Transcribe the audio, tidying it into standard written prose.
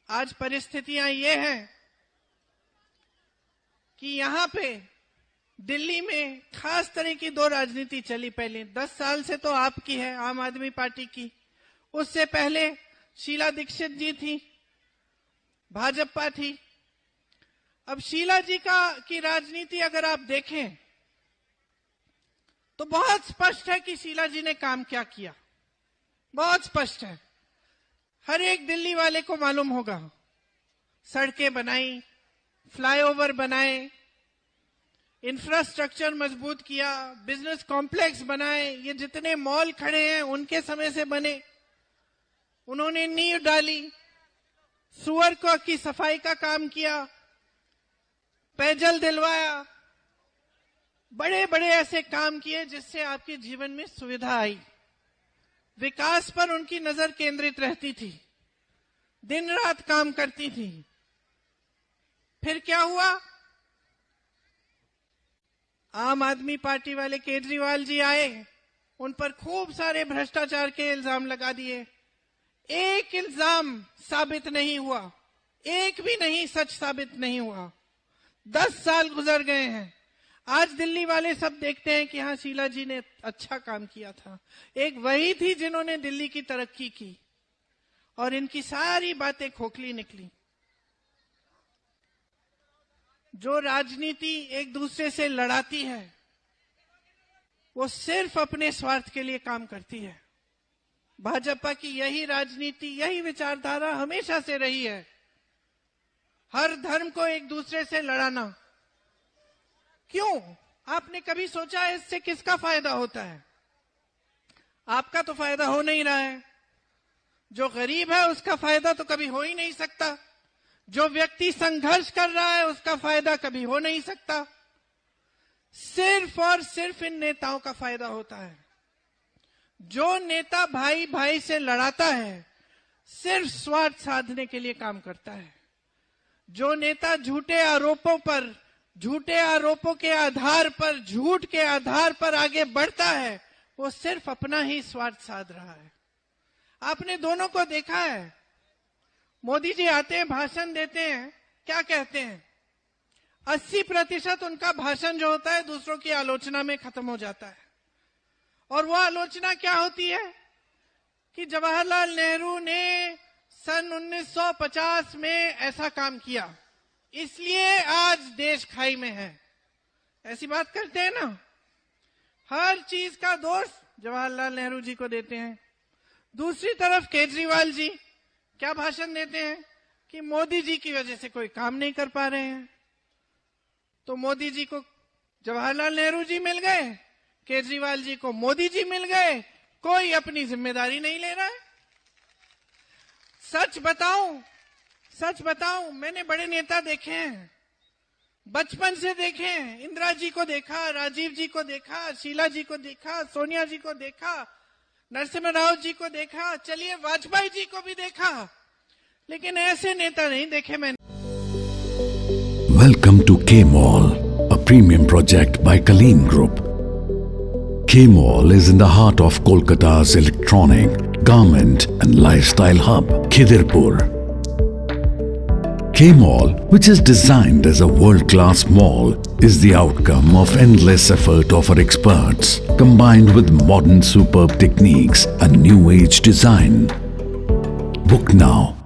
आज परिस्थितियां ये हैं कि यहां पे दिल्ली में खास तरह की दो राजनीति चली। पहले 10 साल से तो आपकी है, आम आदमी पार्टी की। उससे पहले शीला दीक्षित जी थी, भाजपा थी। अब शीला जी की राजनीति अगर आप देखें तो बहुत स्पष्ट है कि शीला जी ने काम क्या किया, बहुत स्पष्ट है। हर एक दिल्ली वाले को मालूम होगा। सड़कें बनाई, फ्लाईओवर बनाए, इंफ्रास्ट्रक्चर मजबूत किया, बिजनेस कॉम्प्लेक्स बनाए। ये जितने मॉल खड़े हैं उनके समय से बने। उन्होंने नींव डाली, सुअर की सफाई का काम किया, पेयजल दिलवाया, बड़े बड़े ऐसे काम किए जिससे आपके जीवन में सुविधा आई। विकास पर उनकी नजर केंद्रित रहती थी, दिन रात काम करती थी। फिर क्या हुआ? आम आदमी पार्टी वाले केजरीवाल जी आए, उन पर खूब सारे भ्रष्टाचार के इल्जाम लगा दिए। एक इल्जाम साबित नहीं हुआ, एक भी नहीं सच साबित नहीं हुआ। 10 साल गुजर गए हैं। आज दिल्ली वाले सब देखते हैं कि हाँ, शीला जी ने अच्छा काम किया था। एक वही थी जिन्होंने दिल्ली की तरक्की की, और इनकी सारी बातें खोखली निकली। जो राजनीति एक दूसरे से लड़ाती है वो सिर्फ अपने स्वार्थ के लिए काम करती है। भाजपा की यही राजनीति, यही विचारधारा हमेशा से रही है। हर धर्म को एक दूसरे से लड़ाना। क्यों? आपने कभी सोचा है इससे किसका फायदा होता है? आपका तो फायदा हो नहीं रहा है। जो गरीब है उसका फायदा तो कभी हो ही नहीं सकता। जो व्यक्ति संघर्ष कर रहा है उसका फायदा कभी हो नहीं सकता। सिर्फ और सिर्फ इन नेताओं का फायदा होता है। जो नेता भाई भाई से लड़ाता है सिर्फ स्वार्थ साधने के लिए काम करता है। जो नेता झूठे आरोपों के आधार पर, झूठ के आधार पर आगे बढ़ता है, वो सिर्फ अपना ही स्वार्थ साध रहा है। आपने दोनों को देखा है। मोदी जी आते हैं, भाषण देते हैं, क्या कहते हैं? 80% उनका भाषण जो होता है दूसरों की आलोचना में खत्म हो जाता है। और वो आलोचना क्या होती है कि जवाहरलाल नेहरू ने सन 1950 में ऐसा काम किया, इसलिए आज देश खाई में है। ऐसी बात करते हैं ना। हर चीज का दोष जवाहरलाल नेहरू जी को देते हैं। दूसरी तरफ केजरीवाल जी क्या भाषण देते हैं कि मोदी जी की वजह से कोई काम नहीं कर पा रहे हैं। तो मोदी जी को जवाहरलाल नेहरू जी मिल गए, केजरीवाल जी को मोदी जी मिल गए, कोई अपनी जिम्मेदारी नहीं ले रहा है। सच बताऊं, मैंने बड़े नेता देखे हैं, बचपन से देखे हैं। इंदिरा जी को देखा, राजीव जी को देखा, शीला जी को देखा, सोनिया जी को देखा, नरसिम्हा राव जी को देखा, चलिए वाजपेयी जी को भी देखा, लेकिन ऐसे नेता नहीं देखे मैंने। Welcome to K-Mall, a premium project by Kaleen Group. K-Mall is in the heart of Kolkata's electronic, garment and lifestyle hub, Khidirpur. K-Mall, which is designed as a world-class mall, is the outcome of endless effort of our experts, combined with modern superb techniques and new age design. Book now